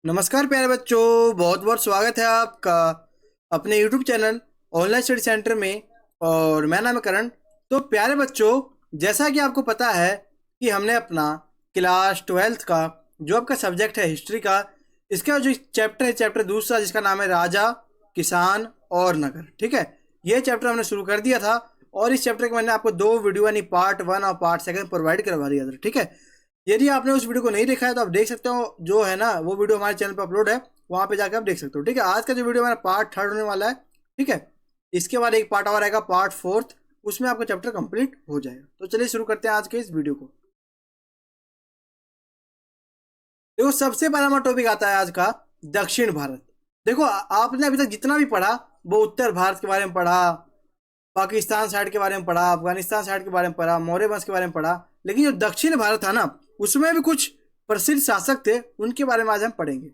नमस्कार प्यारे बच्चों, बहुत बहुत स्वागत है आपका अपने YouTube channel online study centre में। और मेरा नाम है करण। तो प्यारे बच्चों, जैसा कि आपको पता है कि हमने अपना क्लास 12th का जो आपका सब्जेक्ट है हिस्ट्री का, इसका जो चैप्टर है, चैप्टर दूसरा, जिसका नाम है राजा, किसान और नगर। ठीक है, ये चैप्टर हमने शुरू कर दिया था और इस चैप्टर के मैंने आपको दो वीडियो यानी पार्ट 1 और पार्ट 2 प्रोवाइड करवा दिया था। ठीक है, यदि आपने उस वीडियो को नहीं देखा है तो आप देख सकते हो, जो है ना वो वीडियो हमारे चैनल पर अपलोड है, वहाँ पे जाकर आप देख सकते हो। ठीक है, आज का जो वीडियो हमारा पार्ट 3 होने वाला है। ठीक है, इसके बाद एक पार्ट और आएगा पार्ट 4, उसमें आपका चैप्टर कंप्लीट हो जाएगा। तो चलिए शुरू करते हैं आज के इस वीडियो को। देखो, सबसे पहला हमारा टॉपिक आता है आज का दक्षिण भारत। देखो, आपने अभी तक जितना भी पढ़ा वो उत्तर भारत के बारे में पढ़ा, पाकिस्तान साइड के बारे में पढ़ा, अफगानिस्तान साइड के बारे में पढ़ा, मौर्य वंश के बारे में पढ़ा, लेकिन जो दक्षिण भारत था ना, उसमें भी कुछ प्रसिद्ध शासक थे, उनके बारे में आज हम पढ़ेंगे।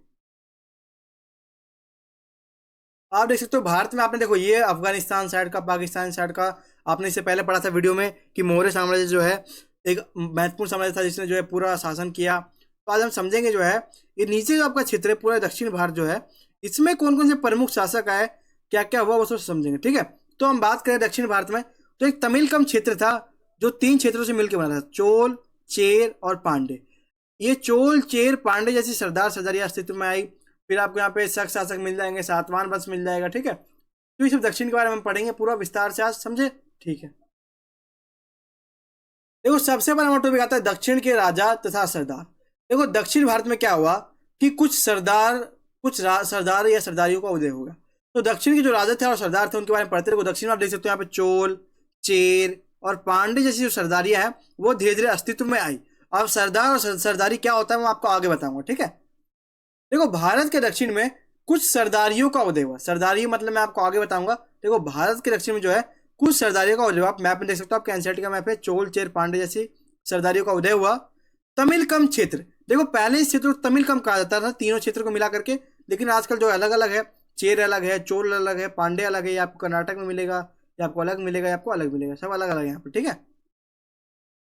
आप देख सकते हो भारत में, आपने देखो ये अफगानिस्तान साइड का, पाकिस्तान साइड का, आपने इससे पहले पढ़ा था वीडियो में कि मौर्य साम्राज्य जो है एक महत्वपूर्ण साम्राज्य था जिसने जो है पूरा शासन किया। तो आज हम समझेंगे जो है ये नीचे जो आपका क्षेत्र है पूरा दक्षिण भारत जो है, इसमें कौन कौन से प्रमुख शासक आए, क्या क्या हुआ, वो सब समझेंगे। ठीक है, तो हम बात करें दक्षिण भारत में, तो एक तमिलकम क्षेत्र था जो 3 क्षेत्रों से मिलकर बना था, चोल, चेर और पांडे। ये चोल, चेर, पांडे जैसी सरदार सरदारियां अस्तित्व में आई। फिर आपको यहाँ पे शक शासक मिल जाएंगे, सातवाहन वंश मिल जाएगा। ठीक है, तो ये सब दक्षिण के बारे में हम पढ़ेंगे पूरा विस्तार से, आज समझे। ठीक है, देखो सबसे पहला हमारा टॉपिक आता है दक्षिण के राजा तथा सरदार। देखो दक्षिण भारत में क्या हुआ कि कुछ सरदार, सरदार या सरदारियों का उदय होगा। तो दक्षिण के जो राजा थे और सरदार थे उनके बारे में पढ़ते रहो। दक्षिण में आप देख सकते हो यहाँ पे चोल, चेर और पांडे जैसी जो सरदारियां हैं वो धीरे धीरे अस्तित्व में आई। अब सरदार और सरदारी क्या होता है वो आपको आगे बताऊंगा। ठीक है, देखो भारत के दक्षिण में कुछ सरदारियों का उदय हुआ। सरदारी मतलब मैं आपको आगे बताऊंगा। देखो भारत के दक्षिण में जो है कुछ सरदारियों का उदय हुआ। आप मैप में देख सकते हो, आपके एनसीईआरटी का मैप है, चोल, चेर, पांडे जैसी सरदारियों का उदय हुआ। तमिलकम क्षेत्र, देखो पहले इस क्षेत्र को तमिलकम कहा जाता था, तीनों क्षेत्र को मिला करके, लेकिन आजकल जो अलग अलग है, चेर अलग है, चोल अलग है, पांडे अलग है। ये आपको कर्नाटक में मिलेगा, या आपको अलग मिलेगा, या आपको अलग मिलेगा, सब अलग अलग है यहाँ पर। ठीक है,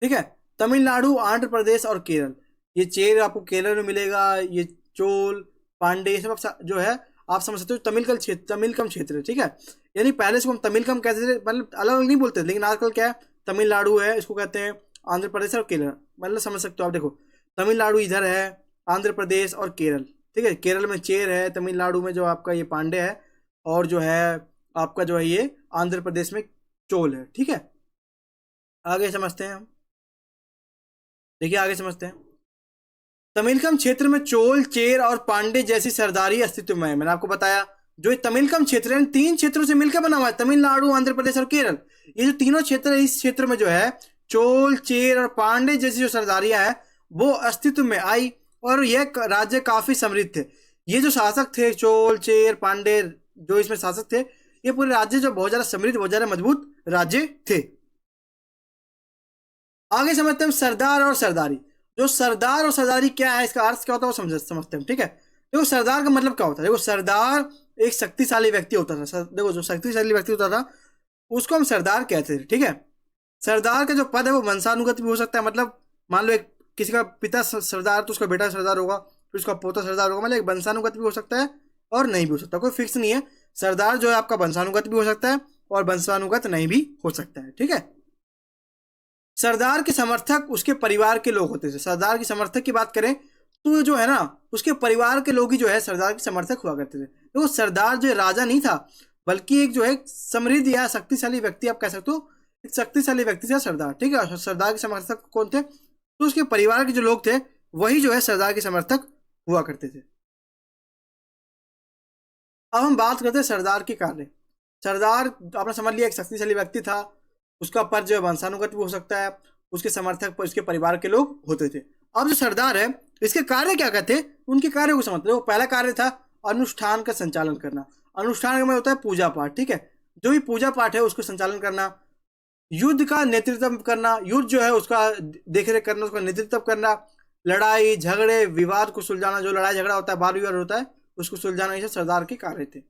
ठीक है, तमिलनाडु, आंध्र प्रदेश और केरल, ये चेर आपको केरल में मिलेगा, ये चोल, पांडे, ये सब जो है आप समझ सकते हो तमिलकम क्षेत्र है। ठीक है, यानी पहले इसको हम तमिलकम कहते थे, मतलब अलग अलग नहीं बोलते थे, लेकिन आजकल क्या है, तमिलनाडु है, इसको कहते हैं आंध्र प्रदेश और केरल, मतलब समझ सकते हो आप। देखो तमिलनाडु इधर है, आंध्र प्रदेश और केरल। ठीक है, केरल में चेर है, तमिलनाडु में जो आपका ये पांडे है, और जो है आपका जो है ये आंध्र प्रदेश में चोल है। ठीक है, आगे समझते हैं हम। देखिए आगे समझते हैं। तमिलकम क्षेत्र में चोल, चेर और पांडे जैसी सरदारी अस्तित्व में है। मैंने आपको बताया जो ये तमिलकम क्षेत्र है, इन 3 क्षेत्रों से मिलकर बना हुआ है, तमिलनाडु, आंध्र प्रदेश और केरल। ये जो तीनों क्षेत्र है, इस क्षेत्र में जो है चोल, चेर और पांडे जैसी जो सरदारियां है वो अस्तित्व में आई, और यह राज्य काफी समृद्ध थे। ये जो शासक थे चोल, चेर, पांडे, जो इसमें शासक थे, ये पूरे राज्य जो बहुत ज्यादा समृद्ध, बहुत ज्यादा मजबूत राज्य थे। आगे समझते हैं सरदार और सरदारी। जो सरदार और सरदारी क्या है, इसका अर्थ क्या होता है वो समझते हैं। ठीक है, देखो सरदार का मतलब क्या होता है। देखो सरदार एक शक्तिशाली व्यक्ति होता था। देखो जो शक्तिशाली व्यक्ति होता था उसको हम सरदार कहते थे। ठीक है, सरदार का जो पद है वो वंशानुगत भी हो सकता है। मतलब मान लो एक किसी का पिता सरदार तो उसका बेटा सरदार होगा, फिर उसका पोता सरदार होगा, मतलब एक वंशानुगत भी हो सकता है और नहीं भी हो सकता, कोई फिक्स नहीं है। सरदार जो है आपका वंशानुगत भी हो सकता है और वंशानुगत नहीं भी हो सकता है। ठीक है, सरदार के समर्थक उसके परिवार के लोग होते थे। सरदार के समर्थक की बात करें तो जो है ना उसके परिवार के लोग ही जो है सरदार के समर्थक हुआ करते थे। तो सरदार जो है राजा नहीं था, बल्कि एक जो है समृद्ध या शक्तिशाली व्यक्ति, आप कह सकते हो एक शक्तिशाली व्यक्ति था सरदार। ठीक है, सरदार के समर्थक कौन थे, तो उसके परिवार के जो लोग थे वही जो है सरदार के समर्थक हुआ करते थे। अब हम बात करते हैं सरदार के कार्य। सरदार आपने समझ लिया एक शक्तिशाली व्यक्ति था, उसका पद जो है वंशानुगत भी हो सकता है, उसके समर्थक पर उसके परिवार के लोग होते थे। अब जो सरदार है इसके कार्य क्या कहते हैं, उनके कार्यों को समझते हैं। वो पहला कार्य था अनुष्ठान का संचालन करना। अनुष्ठान का मतलब होता है पूजा पाठ। ठीक है, जो भी पूजा पाठ है उसको संचालन करना, युद्ध का नेतृत्व करना, युद्ध जो है उसका देखरेख करना, उसका नेतृत्व करना, लड़ाई झगड़े विवाद को सुलझाना, जो लड़ाई झगड़ा होता है, वाद विवाद होता है, उसको सुलझाना, ये सरदार के कार्य थे।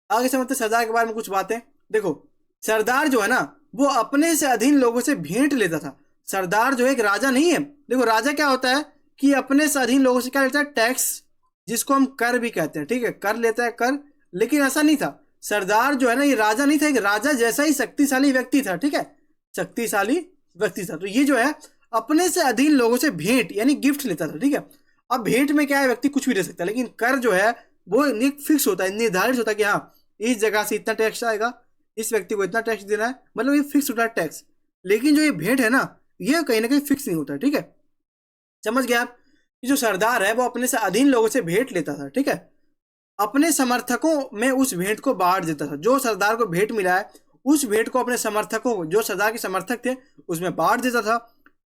आगे समझते सरदार के बारे में कुछ बातें। देखो सरदार जो है ना वो अपने से अधीन लोगों से भेंट लेता था। सरदार जो है एक राजा नहीं है। देखो राजा क्या होता है कि अपने से अधीन लोगों से क्या लेता है, टैक्स, जिसको हम कर भी कहते हैं, ठीक है, कर लेता है कर। लेकिन ऐसा नहीं था, सरदार जो है ना, ये राजा नहीं था, एक राजा जैसा ही शक्तिशाली व्यक्ति था, ठीक है, शक्तिशाली व्यक्ति था। तो ये जो है अपने से अधीन लोगों से भेंट यानी गिफ्ट लेता था, ठीक है। अब भेंट में क्या है, व्यक्ति कुछ भी ले सकता है, लेकिन कर जो है वो फिक्स होता है, निर्धारित होता है कि हाँ इस जगह से इतना टैक्स आएगा, इस व्यक्ति को इतना टैक्स देना है, मतलब ये फिक्स होता है टैक्स। लेकिन जो ये भेंट है ना, ये कहीं ना कहीं फिक्स नहीं होता है, ठीक है। समझ गया आप कि जो सरदार है वो अपने से अधीन लोगों से भेंट लेता था, ठीक है, अपने समर्थकों में उस भेंट को बांट देता था। जो सरदार को भेंट मिला है उस भेंट को अपने समर्थकों को, जो सरदार के समर्थक थे, उसमें बांट देता था।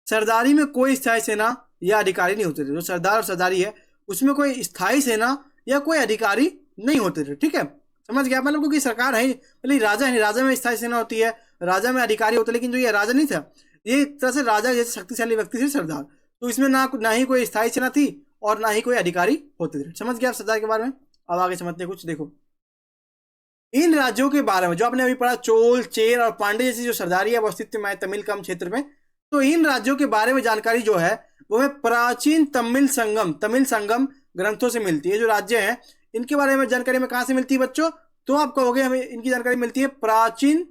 सरदारी में कोई स्थायी सेना या अधिकारी नहीं होते थे। जो सरदार और सरदारी है उसमें कोई स्थायी सेना या कोई अधिकारी नहीं होते थे, ठीक है। समझ गया, मतलब क्योंकि सरकार है, मतलब राजा है, राजा में स्थायी सेना होती है, राजा में अधिकारी होते, लेकिन जो ये राजा नहीं था, ये एक तरह से राजा जैसे शक्तिशाली व्यक्ति थे सरदार। तो इसमें ना ही कोई स्थायी सेना थी और ना ही कोई अधिकारी होते थे। समझ गया आप सरदार के बारे में। अब आगे समझते हैं कुछ। देखो इन राज्यों के बारे में जो आपने अभी पढ़ा, चोल, चेर और पांडे जैसी जो सरदारी है वो अस्तित्व में तमिल कम क्षेत्र में। तो इन राज्यों के बारे में जानकारी जो है वो है प्राचीन तमिल संगम ग्रंथों से मिलती है। जो राज्य हैं इनके बारे में जानकारी में कहाँ से मिलती है बच्चों, तो आप कहोगे हमें इनकी जानकारी मिलती है प्राचीन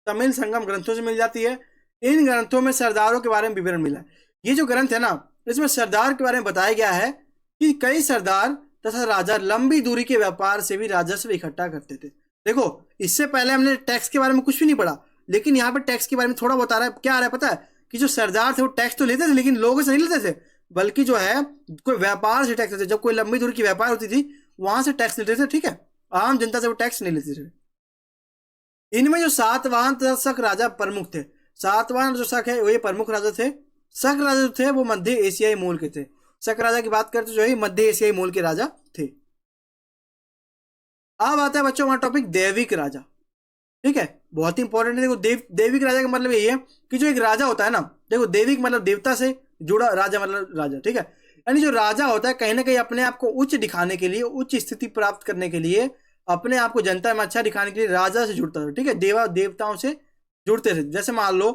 तमिल संगम ग्रंथों से मिल जाती है। इन ग्रंथों में सरदारों के बारे में विवरण मिला है। ये जो ग्रंथ है ना, इसमें सरदार के बारे में बताया गया है कि कई सरदार तथा राजा लंबी दूरी के व्यापार से भी राजस्व इकट्ठा करते थे। देखो इससे पहले हमने टैक्स के बारे में कुछ भी नहीं पढ़ा, लेकिन यहाँ पर टैक्स के बारे में थोड़ा बता रहा है। क्या आ रहा है पता है, कि जो सरदार थे वो टैक्स तो लेते थे, लेकिन लोगों से नहीं लेते थे, बल्कि जो है कोई व्यापार से टैक्स लेते थे। जब कोई लंबी दूरी की व्यापार होती थी वहां से टैक्स लेते थे, ठीक है, आम जनता से वो टैक्स नहीं लेते थे। इनमें जो सातवाहन तथा शक राजा प्रमुख थे। सातवाहन जो शक है वो ये प्रमुख राजा थे। शक राजा जो थे वो मध्य एशियाई मूल के थे। शक राजा की बात करते जो है मध्य एशियाई मूल के राजा थे। अब आता है बच्चों हमारा टॉपिक दैविक राजा, ठीक है, बहुत ही इंपॉर्टेंट है। देखो दैविक राजा का मतलब यही है कि जो एक राजा होता है ना, देखो दैविक मतलब देवता से जुड़ा, राजा मतलब राजा, ठीक है। यानी जो राजा होता है कहीं ना कहीं अपने आप को उच्च दिखाने के लिए, उच्च स्थिति प्राप्त करने के लिए, अपने आप को जनता में अच्छा दिखाने के लिए राजा से जुड़ता था, ठीक है, देवताओं से जुड़ते थे। जैसे मान लो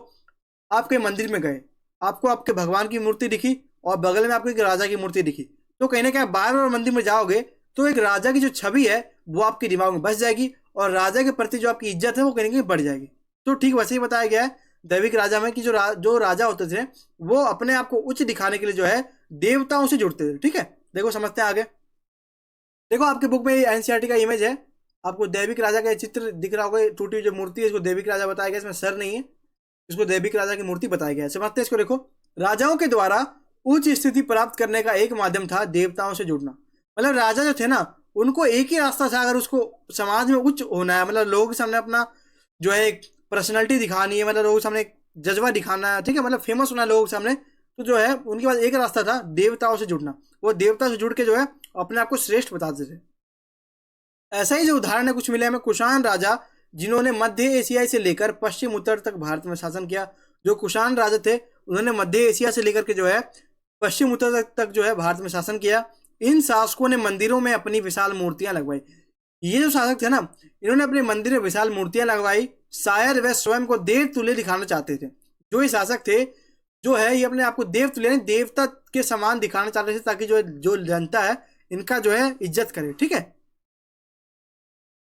आपके मंदिर में गए, आपको आपके भगवान की मूर्ति दिखी और बगल में आपको एक राजा की मूर्ति दिखी, तो कहीं ना कहीं बार बार मंदिर में जाओगे तो एक राजा की जो छवि है वो आपके दिमाग में बस जाएगी और राजा के प्रति जो आपकी इज्जत है वो कहीं ना कहीं बढ़ जाएगी। तो ठीक वैसे ही बताया गया है दैविक राजा में कि जो राजा होते थे वो अपने आप को उच्च दिखाने के लिए जो है देवताओं से जुड़ते थे, ठीक है। देखो समझते हैं आगे। देखो आपके बुक में एनसीईआरटी का इमेज है, आपको दैविक राजा का चित्र दिख रहा होगा। टूटी जो मूर्ति है इसको दैविक राजा बताया गया, इसमें सर नहीं है, इसको दैविक राजा की मूर्ति बताया गया है। समझते हैं इसको। देखो राजाओं के द्वारा उच्च स्थिति प्राप्त करने का एक माध्यम था देवताओं से जुड़ना। मतलब राजा जो थे ना उनको एक ही रास्ता था, अगर उसको समाज में उच्च होना है, मतलब लोगों के सामने अपना जो है एक पर्सनैलिटी दिखानी है, मतलब लोगों के सामने एक जज्बा दिखाना है, ठीक है, मतलब फेमस होना है लोगों के सामने, तो जो है उनके पास एक रास्ता था देवताओं से जुड़ना। वो देवता से जुड़ के जो है अपने आप को श्रेष्ठ बताते थे। ऐसा ही जो उदाहरण है कुछ मिले हमें कुषाण राजा, जिन्होंने मध्य एशिया से लेकर पश्चिम उत्तर तक भारत में शासन किया। जो कुषाण राजा थे उन्होंने मध्य एशिया से लेकर के जो है पश्चिम उत्तर तक जो है भारत में शासन किया। इन शासकों ने मंदिरों में अपनी विशाल मूर्तियां लगवाई। ये जो शासक थे ना इन्होंने अपने मंदिर में विशाल मूर्तियां लगवाई, शायद वह स्वयं को देव तुल्य दिखाना चाहते थे। जो ये शासक थे जो है ये अपने आप को देव तुल्य देवता के समान दिखाना चाहते थे, ताकि जो जनता है इनका जो है इज्जत करे, ठीक है।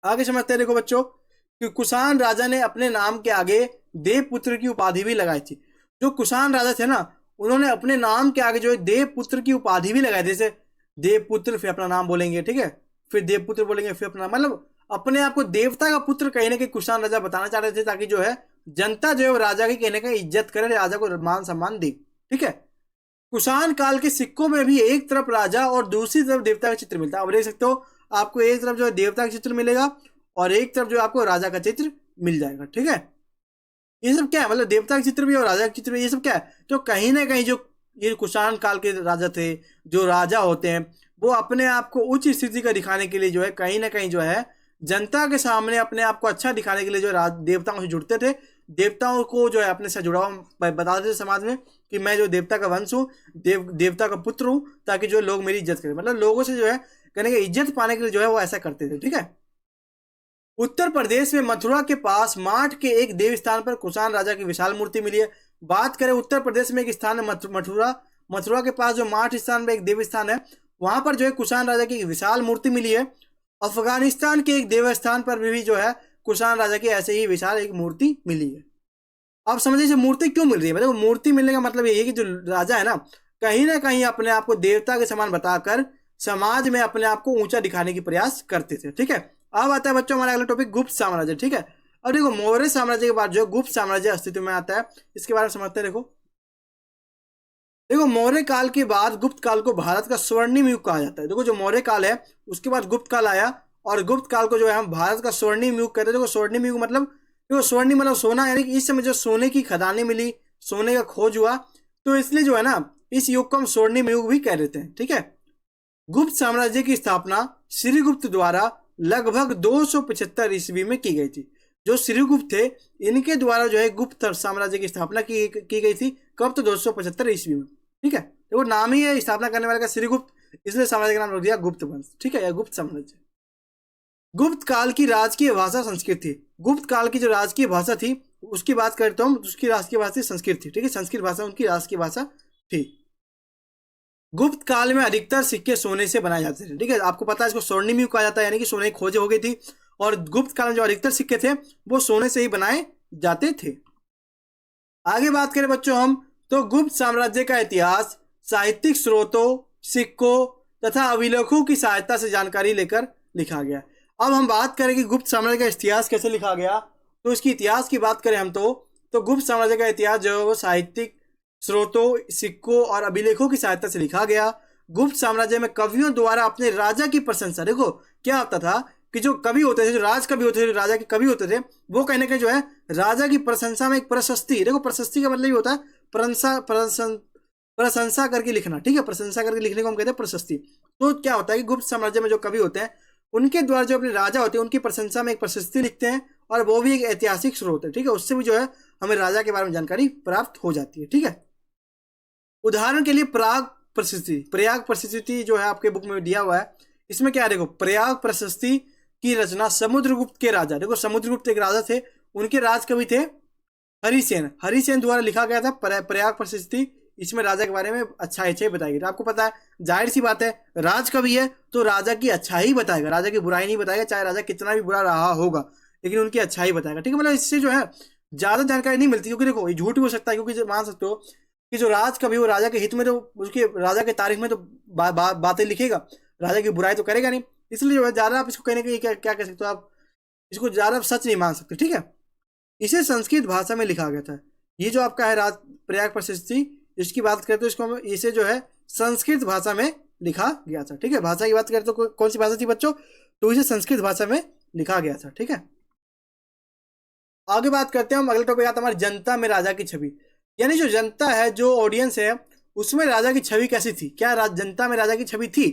आगे समझते हैं। देखो बच्चों कि कुषाण राजा ने अपने नाम के आगे देवपुत्र की उपाधि भी लगाई थी। जो कुषाण राजा थे ना उन्होंने अपने नाम के आगे जो है देवपुत्र की उपाधि भी लगाई थी। जैसे देवपुत्र फिर अपना नाम बोलेंगे, ठीक है, फिर देवपुत्र बोलेंगे, फिर अपना, मतलब अपने आप को देवता का पुत्र कहीं ना कहीं कुषाण राजा बताना चाह रहे थे, ताकि जो है जनता जो है राजा की कहीं ना कहीं इज्जत करे, राजा को मान सम्मान दे, ठीक है। कुषाण काल के सिक्कों में भी एक तरफ राजा और दूसरी तरफ देवता का चित्र मिलता है। अब देख सकते हो आपको एक तरफ जो है देवता का चित्र मिलेगा और एक तरफ जो आपको राजा का चित्र मिल जाएगा, ठीक है। ये सब क्या है, मतलब देवता का चित्र भी और राजा का चित्र भी, ये सब क्या है, तो कहीं ना कहीं जो ये कुषाण काल के राजा थे, जो राजा होते हैं वो अपने आप को उच्च स्थिति का दिखाने के लिए जो है कहीं ना कहीं जो है जनता के सामने अपने आप को अच्छा दिखाने के लिए जो देवताओं से जुड़ते थे। देवताओं को जो है अपने से जुड़ा बताते थे समाज में कि मैं जो देवता का वंश हूँ, देवता का पुत्र हूँ, ताकि जो लोग मेरी इज्जत करें। मतलब लोगों से जो है कहने के इज्जत पाने के लिए जो है वो ऐसा करते थे, ठीक है। उत्तर प्रदेश में मथुरा के पास माठ के एक देव स्थान पर कुषाण राजा की विशाल मूर्ति मिली है। बात करें उत्तर प्रदेश में एक स्थान है मथुरा, मथुरा के पास जो माठ स्थान में एक देव स्थान है, वहां पर जो है कुषाण राजा की एक विशाल मूर्ति मिली है। अफगानिस्तान के एक देवस्थान पर भी जो है कुषाण राजा की ऐसे ही विशाल एक मूर्ति मिली है। आप समझिए मूर्ति क्यों मिल रही है, मतलब मूर्ति मिलने का मतलब ये है कि जो राजा है ना कहीं अपने आप को देवता के समान बताकर समाज में अपने आप को ऊंचा दिखाने की प्रयास करते थे। ठीक है, अब आता है बच्चों हमारा अगला टॉपिक गुप्त साम्राज्य। ठीक है, अब देखो मौर्य साम्राज्य के बाद जो गुप्त साम्राज्य अस्तित्व में आता है, इसके बारे में समझते हैं। देखो मौर्य काल के बाद गुप्त काल को भारत का स्वर्णिम युग कहा जाता है। देखो जो मौर्य काल है उसके बाद गुप्त काल आया, और गुप्त काल को जो है हम भारत का स्वर्णिम युग कहते हैं। देखो स्वर्णिम युग मतलब, देखो स्वर्णिम मतलब सोना, यानी कि इस समय जो सोने की खदानें मिली, सोने का खोज हुआ, तो इसलिए जो है ना इस युग को हम स्वर्णिम युग भी कह देते हैं। ठीक है, गुप्त साम्राज्य की स्थापना श्रीगुप्त द्वारा लगभग 275 ईस्वी में की गई थी। जो श्रीगुप्त थे इनके द्वारा जो है गुप्त साम्राज्य की स्थापना की गई थी। कब? तो 275 ईस्वी में। ठीक है, देखो नाम ही है स्थापना करने वाले का श्रीगुप्त, इसलिए साम्राज्य का नाम रख दिया गुप्त वंश। ठीक है, या गुप्त साम्राज्य। गुप्त काल की राजकीय भाषा संस्कृत थी। गुप्त काल की जो राजकीय भाषा थी उसकी बात करते हम, उसकी राजकीय भाषा संस्कृत थी। ठीक है, संस्कृत भाषा उनकी राजकीय भाषा थी। गुप्त काल में अधिकतर सिक्के सोने से बनाए जाते थे। ठीक है, आपको पता है इसको स्वर्णिम युग कहा जाता है, यानी कि सोने की खोज हो गई थी, और गुप्त काल में जो अधिकतर सिक्के थे वो सोने से ही बनाए जाते थे। आगे बात करें बच्चों हम, तो गुप्त साम्राज्य का इतिहास साहित्यिक स्रोतों, सिक्कों तथा अभिलेखों की सहायता से जानकारी लेकर लिखा गया। अब हम बात करें कि गुप्त साम्राज्य का इतिहास कैसे लिखा गया, तो इसकी इतिहास की बात करें हम तो गुप्त साम्राज्य का इतिहास जो है वो साहित्यिक स्रोतों, सिक्कों और अभिलेखों की सहायता से लिखा गया। गुप्त साम्राज्य में कवियों द्वारा अपने राजा की प्रशंसा, देखो क्या होता था कि जो कवि होते थे, जो राज कवि होते थे, जो राजा के कवि होते थे, वो कहीं ना कहीं जो है राजा की प्रशंसा में एक प्रशस्ति, देखो प्रशस्ति का मतलब ये होता है प्रशंसा करके लिखना। ठीक है, प्रशंसा करके लिखने को हम कहते हैं प्रशस्ति। तो क्या होता है कि गुप्त साम्राज्य में जो कवि होते हैं उनके द्वारा जो अपने राजा होते हैं उनकी प्रशंसा में एक प्रशस्ति लिखते हैं, और वो भी एक ऐतिहासिक स्रोत है। ठीक है, उससे भी जो है हमें राजा के बारे में जानकारी प्राप्त हो जाती है। ठीक है, उदाहरण के लिए प्रयाग प्रशस्ति जो है आपके बुक में दिया हुआ है, इसमें क्या है, देखो प्रयाग प्रशस्ति की रचना समुद्रगुप्त के राजा, देखो समुद्रगुप्त एक राजा थे, उनके राज कवि थे हरिसेन द्वारा लिखा गया था प्रयाग प्रशस्ति। इसमें राजा के बारे में अच्छाई बताई गई। आपको पता है, जाहिर सी बात है, राज कवि है तो राजा की अच्छाई बताएगा, राजा की बुराई नहीं बताएगा, चाहे राजा कितना भी बुरा रहा होगा, लेकिन उनकी अच्छाई बताएगा। ठीक है, मतलब इससे जो है ज्यादा जानकारी नहीं मिलती, क्योंकि देखो ये झूठ भी हो सकता है, क्योंकि मान सकते हो कि जो राज कवि वो राजा के हित में, तो उसके राजा के तारीख में तो बातें लिखेगा, राजा की बुराई तो करेगा नहीं। इसलिए जो है ज्यादा आप इसको कहने के क्या कह सकते हो, आप इसको ज्यादा सच नहीं मान सकते। ठीक है, इसे संस्कृत भाषा में लिखा गया था। ये जो आपका है राज प्रयाग प्रशस्ति, इसकी बात करते हो, इसको इसे जो है संस्कृत भाषा में लिखा गया था। ठीक है, भाषा की बात करते तो कौन सी भाषा थी बच्चों, तो इसे संस्कृत भाषा में लिखा गया था। ठीक है, आगे बात करते हैं हम, अगला टॉपिक आता है हमारी जनता में राजा की छवि। यानी जो जनता है, जो ऑडियंस है, उसमें राजा की छवि कैसी थी, क्या जनता में राजा की छवि थी,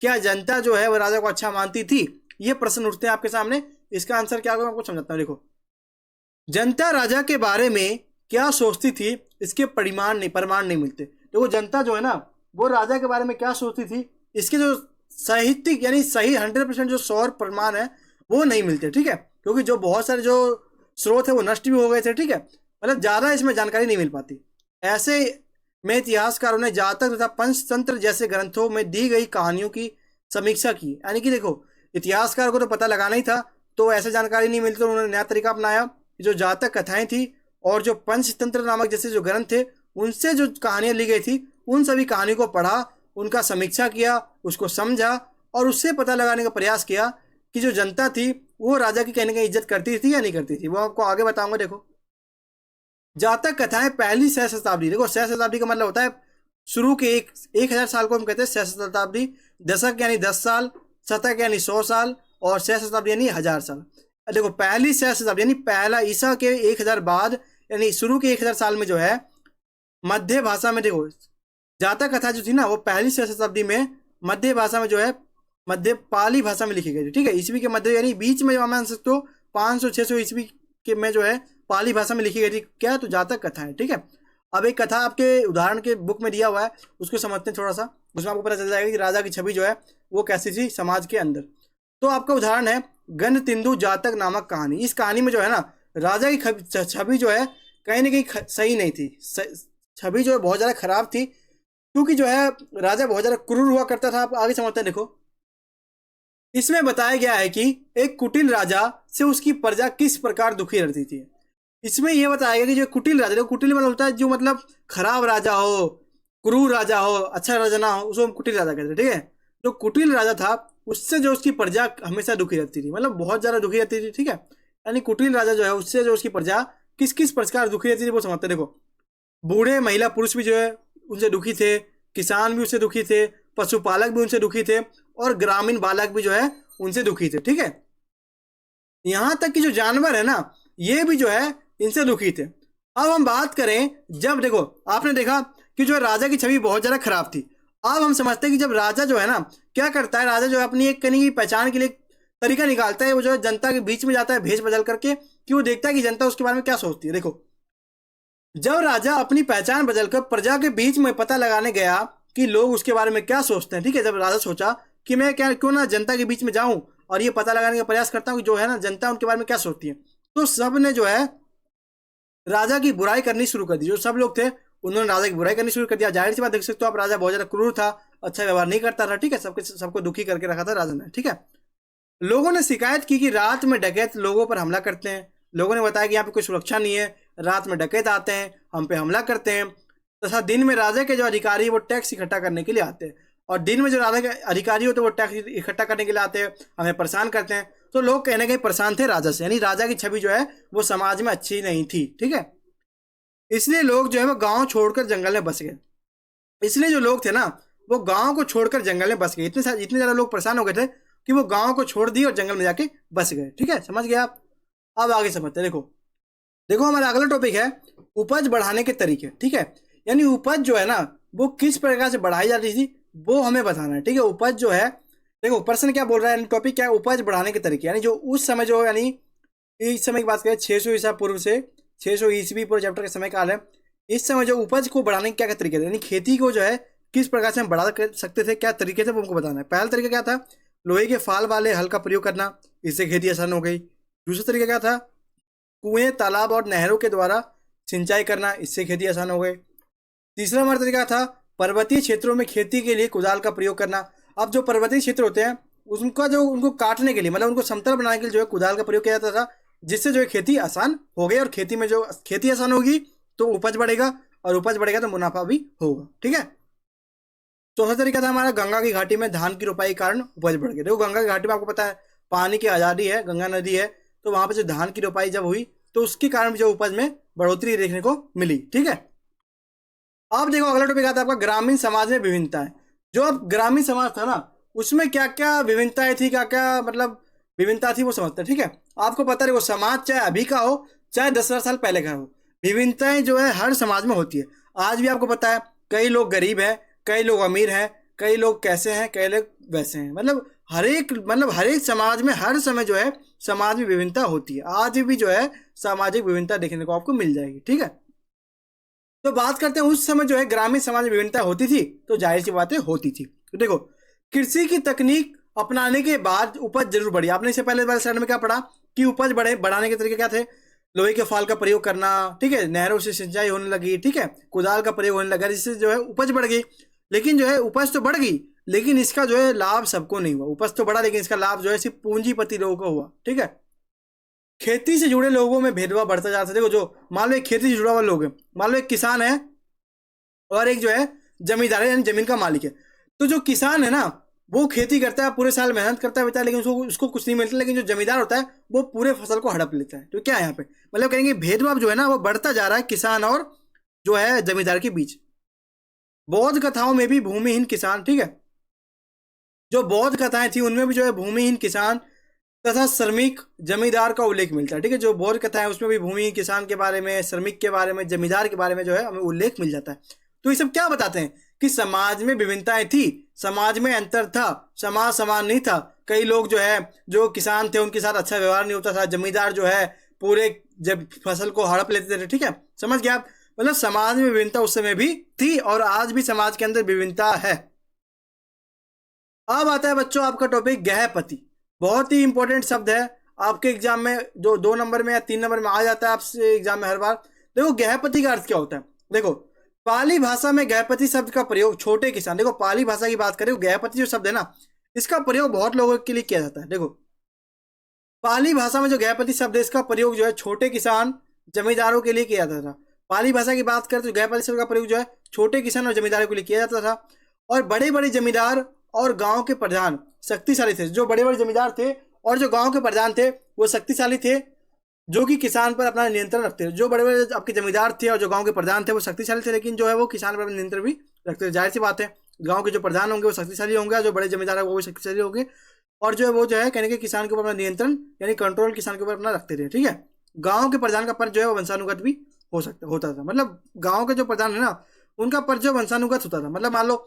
क्या जनता जो है वो राजा को अच्छा मानती थी, ये प्रश्न उठते हैं आपके सामने। इसका आंसर क्या होगा आपको समझाता हूँ। देखो जनता राजा के बारे में क्या सोचती थी, इसके प्रमाण नहीं मिलते। देखो जनता जो है ना वो राजा के बारे में क्या सोचती थी, इसके जो साहित्यिक यानी सही 100% जो सौर प्रमाण है वो नहीं मिलते। ठीक है, क्योंकि जो बहुत सारे जो स्रोत है वो नष्ट भी हो गए थे। ठीक है, मतलब ज्यादा इसमें जानकारी नहीं मिल पाती। ऐसे में इतिहासकारों ने जातक तथा पंचतंत्र जैसे ग्रंथों में दी गई कहानियों की समीक्षा की। यानी कि देखो इतिहासकार को तो पता लगाना ही था, तो ऐसे जानकारी नहीं मिलती, तो उन्होंने नया तरीका अपनाया। जो जातक कथाएं थी और जो पंचतंत्र नामक जैसे जो ग्रंथ थे उनसे जो कहानियां ली गई थी, उन सभी कहानियों को पढ़ा, उनका समीक्षा किया, उसको समझा और उससे पता लगाने का प्रयास किया कि जो जनता थी वो राजा की कहीं ना कहीं इज्जत करती थी या नहीं करती थी। वो आपको आगे बताऊंगा। देखो जातक कथाएं पहली सहस्त्र शताब्दी, देखो सहस्त्र शताब्दी का मतलब होता है शुरू के 1000 साल को हम कहते हैं सहस्त्र शताब्दी। दशक यानी 10 साल, शतक यानी 100 साल और सहस्त्र शताब्दी यानी 1000 साल। देखो पहली सहस्त्र शताब्दी यानी पहला ईसा के 1000 बाद, यानी शुरू के 1000 साल में जो है मध्य भाषा में, देखो जातक कथा जो थी ना वो पहली सहस्त्र शताब्दी में मध्य भाषा में जो है मध्य पाली भाषा में लिखी गई थी। ठीक है, ईस्वी के मध्य यानी बीच में मान सकते हो 500-600 ईस्वी के में जो है पाली भाषा में लिखी गई थी। क्या? तो जातक कथा है। ठीक है, अब एक कथा आपके उदाहरण के बुक में दिया हुआ है, उसको समझते हैं थोड़ा सा, उसमें आपको पता चल जाएगा कि राजा की छवि जो है वो कैसी थी समाज के अंदर। तो आपका उदाहरण है गणतिंदु जातक नामक कहानी। इस कहानी में जो है ना राजा की छवि जो है कहीं ना कहीं सही नहीं थी, छवि जो है बहुत ज़्यादा खराब थी। क्योंकि जो है राजा बहुत ज्यादा क्रूर हुआ करता था। आप आगे समझते हैं, देखो इसमें बताया गया है कि एक कुटिल राजा से उसकी प्रजा किस प्रकार दुखी रहती थी। इसमें यह बताया गया कि जो कुटिल राजा, कुटिल मतलब होता है जो मतलब खराब राजा हो, क्रूर राजा हो, अच्छा राजा ना हो, उसको हम कुटिल राजा कहते हैं। ठीक है, जो कुटिल राजा था उससे जो उसकी प्रजा हमेशा दुखी रहती थी, मतलब बहुत ज्यादा दुखी रहती थी। ठीक है, यानी कुटिल राजा जो है उससे जो उसकी प्रजा किस किस प्रकार दुखी रहती थी वो समझते हैं। देखो बूढ़े महिला पुरुष भी जो है उनसे दुखी थे, किसान भी उससे दुखी थे, पशुपालक भी उनसे दुखी थे, और ग्रामीण बालक भी जो है उनसे दुखी थे। ठीक है, यहां तक कि जो जानवर है ना ये भी जो है इनसे दुखी थे। अब हम बात करें, जब देखो आपने देखा कि जो राजा की छवि बहुत ज्यादा खराब थी। अब हम समझते हैं कि जब राजा जो है ना क्या करता है, राजा जो है अपनी एक कहीं की पहचान के लिए एक तरीका निकालता है। वो जो है जनता के बीच में जाता है भेष बदल करके, कि वो देखता है कि जनता उसके बारे में क्या सोचती है। देखो जब राजा अपनी पहचान बदलकर प्रजा के बीच में पता लगाने गया कि लोग उसके बारे में क्या सोचते हैं। ठीक है, जब राजा सोचा कि मैं क्या क्यों ना जनता के बीच में जाऊं और ये पता लगाने का प्रयास करता हूं कि जो है ना जनता उनके बारे में क्या सोचती है, तो सब ने जो है राजा की बुराई करनी शुरू कर दी। जो सब लोग थे उन्होंने राजा की बुराई करनी शुरू कर दिया। जाहिर सी बात देख सकते हो आप, राजा बहुत ज्यादा क्रूर था, अच्छा व्यवहार नहीं करता था। ठीक है, सबको दुखी करके रखा था राजा ने। ठीक है, लोगों ने शिकायत की कि रात में डकैत लोगों पर हमला करते हैं। लोगों ने बताया कि यहाँ पे कोई सुरक्षा नहीं है, रात में डकैत आते हैं, हम पे हमला करते हैं। तथा दिन में राजा के जो अधिकारी वो टैक्स इकट्ठा करने के लिए आते हैं, और दिन में जो राजा के अधिकारी होते हैं वो टैक्स इकट्ठा करने के लिए आते हैं, हमें परेशान करते हैं। तो लोग कहने कहीं परेशान थे राजा से, यानी राजा की छवि जो है वो समाज में अच्छी नहीं थी। ठीक है, इसलिए लोग जो है वो गांव छोड़कर जंगल में बस गए। इसलिए जो लोग थे ना वो गांव को छोड़कर जंगल में बस गए। इतने ज्यादा लोग परेशान हो गए थे कि वो गांव को छोड़ दिए और जंगल में जाके बस गए। ठीक है, समझ गए आप। अब आगे समझते हैं। देखो देखो हमारा अगला टॉपिक है उपज बढ़ाने के तरीके। ठीक है, यानी उपज जो है ना वो किस प्रकार से बढ़ाई जाती थी वो हमें बताना है। ठीक है, उपज जो है, देखो प्रश्न क्या बोल रहा है, टॉपिक क्या है, उपज बढ़ाने के तरीके। यानी जो उस समय जो यानी इस समय की बात करें 600 ईसा पूर्व से 600 ईस्वी पूर्व चैप्टर का समय काल है। इस समय जो उपज को बढ़ाने के क्या क्या तरीके थे, यानी खेती को जो है किस प्रकार से हम बढ़ा सकते थे, क्या तरीके थे वो हमको बताना है। पहला तरीका क्या था, लोहे के फाल वाले हल का प्रयोग करना, इससे खेती आसान हो गई। दूसरा तरीका क्या था, कुएं तालाब और नहरों के द्वारा सिंचाई करना, इससे खेती आसान हो गई। तीसरा हमारा तरीका था पर्वतीय क्षेत्रों में खेती के लिए कुदाल का प्रयोग करना। अब जो पर्वतीय क्षेत्र होते हैं उनका जो उनको काटने के लिए मतलब उनको समतल बनाने के लिए जो है कुदाल का प्रयोग किया जाता था, जिससे जो है खेती आसान हो गई, और खेती में जो खेती आसान होगी तो उपज बढ़ेगा, और उपज बढ़ेगा तो मुनाफा भी होगा। ठीक है, चौथा तरीका था हमारा गंगा की घाटी में धान की रोपाई के कारण उपज बढ़ गई। देखो गंगा की घाटी में आपको पता है पानी की आजादी है, गंगा नदी है, तो वहां पर जो धान की रोपाई जब हुई तो उसके कारण जो उपज में बढ़ोतरी देखने को मिली। ठीक है, अब देखो अगला टॉपिक आता है आपका ग्रामीण समाज में विभिन्नताएं। जो अब ग्रामीण समाज था ना उसमें क्या क्या विभिन्नताएं थी, क्या क्या मतलब विभिन्नता थी वो समझते हैं। ठीक है, आपको पता है वो समाज चाहे अभी का हो चाहे 10,000 साल पहले का हो, विभिन्नताएं जो है हर समाज में होती है। आज भी आपको पता है कई लोग गरीब हैं, कई लोग अमीर हैं, कई लोग कैसे हैं, कई लोग वैसे हैं। मतलब हर एक समाज में हर समय जो है समाज में विभिन्नता होती है। आज भी जो है सामाजिक विभिन्नता देखने को आपको मिल जाएगी। ठीक है, तो बात करते हैं उस समय जो है ग्रामीण समाज में विभिन्नता होती थी, तो जाहिर सी बातें होती थी। तो देखो कृषि की तकनीक अपनाने के बाद उपज जरूर बढ़ी। आपने इससे पहले वाले स्लाइड में क्या पढ़ा कि उपज बढ़ाने के तरीके क्या थे, लोहे के फाल का प्रयोग करना, ठीक है, नहरों से सिंचाई होने लगी, ठीक है, कुदाल का प्रयोग होने लगा, जिससे जो है उपज बढ़ गई। लेकिन जो है उपज तो बढ़ गई लेकिन इसका जो है लाभ सबको नहीं हुआ। उपज तो बढ़ा लेकिन इसका लाभ जो है सिर्फ पूंजीपति लोगों को हुआ। ठीक है, खेती से जुड़े लोगों में भेदभाव बढ़ता जा रहा था। देखो जो मान लो एक खेती से जुड़ा हुआ लोग है, मान लो एक किसान है और एक जो है जमींदार है, यानी जमीन का मालिक है। तो जो किसान है ना वो खेती करता है, पूरे साल मेहनत करता है बेटा, लेकिन उसको उसको कुछ नहीं मिलता। लेकिन जो जमींदार होता है वो पूरे फसल को हड़प लेता है। तो क्या है यहाँ पे मतलब कहेंगे भेदभाव जो है ना वो बढ़ता जा रहा है किसान और जो है जमींदार के बीच। बौद्ध कथाओं में भी भूमिहीन किसान, ठीक है, जो बौद्ध कथाएं थी उनमें भी जो है भूमिहीन किसान तथा श्रमिक जमींदार का उल्लेख मिलता है। ठीक है, जो बौद्ध कथा है उसमें भी भूमि किसान के बारे में, श्रमिक के बारे में, जमींदार के बारे में जो है हमें उल्लेख मिल जाता है। तो ये सब क्या बताते हैं कि समाज में विभिन्नताएं थी, समाज में अंतर था, समाज समान नहीं था। कई लोग जो है जो किसान थे उनके साथ अच्छा व्यवहार नहीं होता था, जमींदार जो है पूरे जब फसल को हड़प लेते थे। ठीक है, समझ गया आप, मतलब समाज में विभिन्नता उस समय भी थी और आज भी समाज के अंदर विभिन्नता है। अब आता है बच्चों आपका टॉपिक गृहपति। बहुत ही इंपॉर्टेंट शब्द है, आपके एग्जाम में जो 2 नंबर में या 3 नंबर में आ जाता है आपसे एग्जाम में हर बार। देखो गृहपति का अर्थ क्या होता है, देखो पाली भाषा में गृहपति शब्द का प्रयोग छोटे किसान, देखो पाली भाषा की बात करें, गृहपति जो शब्द है ना, इसका प्रयोग बहुत लोगों के लिए किया जाता है। देखो पाली भाषा में जो गृहपति शब्द है इसका प्रयोग जो है छोटे किसान जमींदारों के लिए किया जाता था। पाली भाषा की बात करें तो गृहपति शब्द का प्रयोग जो है छोटे किसान और जमींदारों के लिए किया जाता था। और बड़े बड़े जमींदार और गांव के प्रधान शक्तिशाली थे, जो बड़े बड़े जमींदार थे और जो गांव के प्रधान थे वो शक्तिशाली थे, जो कि किसान पर अपना नियंत्रण रखते थे। जो बड़े बड़े आपके जमींदार थे और जो गांव के प्रधान थे वो शक्तिशाली थे, लेकिन जो है वो किसान पर अपना नियंत्रण भी रखते थे। जाहिर सी बात है, गांव के जो प्रधान होंगे वो शक्तिशाली होंगे, जो बड़े जमींदार है वो भी शक्तिशाली होंगे, और जो है वो जो है कहने के किसान के ऊपर अपना नियंत्रण यानी कंट्रोल किसान के ऊपर अपना रखते थे। ठीक है, गांव के प्रधान का पद जो है वो वंशानुगत भी होता था। मतलब गांव के जो प्रधान है ना उनका पद जो वंशानुगत होता था। मतलब मान लो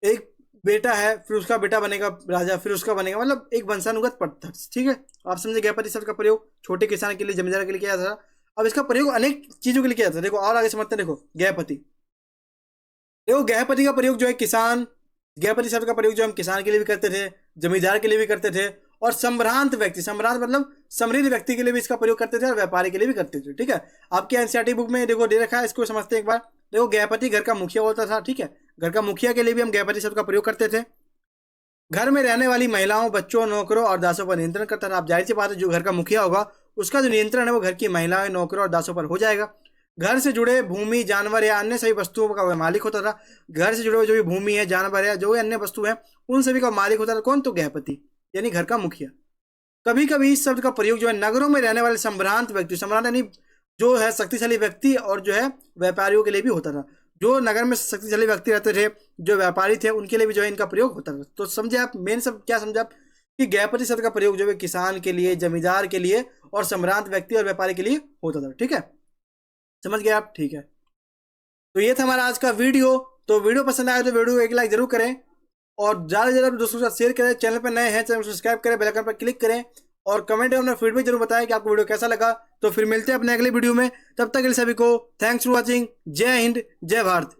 एक बेटा है, फिर उसका बेटा बनेगा राजा, फिर उसका बनेगा, मतलब एक वंशानुगत पद था। ठीक है, आप समझे गृहपति शब्द का प्रयोग छोटे किसान के लिए जमींदार के लिए किया जाता था। अब इसका प्रयोग अनेक चीजों के लिए किया जाता है। देखो और आगे समझते हैं। देखो गृहपति, देखो गृहपति का प्रयोग जो है किसान, गृहपति शब्द का प्रयोग जो हम किसान के लिए भी करते थे, जमींदार के लिए भी करते थे, और संभ्रांत व्यक्ति, संभ्रांत मतलब समृद्ध व्यक्ति के लिए भी इसका प्रयोग करते थे और व्यापारी के लिए भी करते थे। ठीक है, आपके एनसीईआरटी बुक में देखो दे रखा है, इसको समझते हैं एक बार। देखो गृहपति घर का मुखिया होता था। ठीक है, घर का मुखिया के लिए भी हम गृहपति शब्द का प्रयोग करते थे। घर में रहने वाली महिलाओं, बच्चों, नौकरों और दासों पर नियंत्रण करता था। आप जाहिर सी बात है, जो घर का मुखिया होगा उसका जो नियंत्रण है वो घर की महिलाओं, नौकरों और दासों पर हो जाएगा। घर से जुड़े भूमि, जानवर या अन्य सभी वस्तुओं का वह मालिक होता था। घर से जुड़े हुए जो भी भूमि है, जानवर है, जो भी अन्य वस्तु है, उन सभी का मालिक होता था कौन? तो गृहपति, यानी घर का मुखिया। कभी कभी इस शब्द का प्रयोग जो है नगरों में रहने वाले संभ्रांत व्यक्ति, संभ्रांत यानी जो है शक्तिशाली व्यक्ति, और जो है व्यापारियों के लिए भी होता था। जो नगर में शक्तिशाली व्यक्ति रहते थे, जो व्यापारी थे, उनके लिए भी जो है इनका प्रयोग होता था। तो समझे आप मेन सब क्या समझे आप कि गृहपति शब्द का प्रयोग जो है किसान के लिए, जमींदार के लिए और संभ्रांत व्यक्ति और व्यापारी के लिए होता था। ठीक है, समझ गए आप? ठीक है, तो ये था हमारा आज का वीडियो। तो वीडियो पसंद आया तो वीडियो को एक लाइक जरूर करें और ज़्यादा से ज़्यादा दोस्तों के साथ शेयर करें। चैनल पर नए हैं चैनल को सब्सक्राइब करें, बेल आइकन पर क्लिक करें और कमेंट में अपना फीडबैक जरूर बताएं कि आपको वीडियो कैसा लगा। तो फिर मिलते हैं अपने अगले वीडियो में, तब तक के लिए सभी को थैंक्स फॉर वॉचिंग। जय हिंद, जय भारत।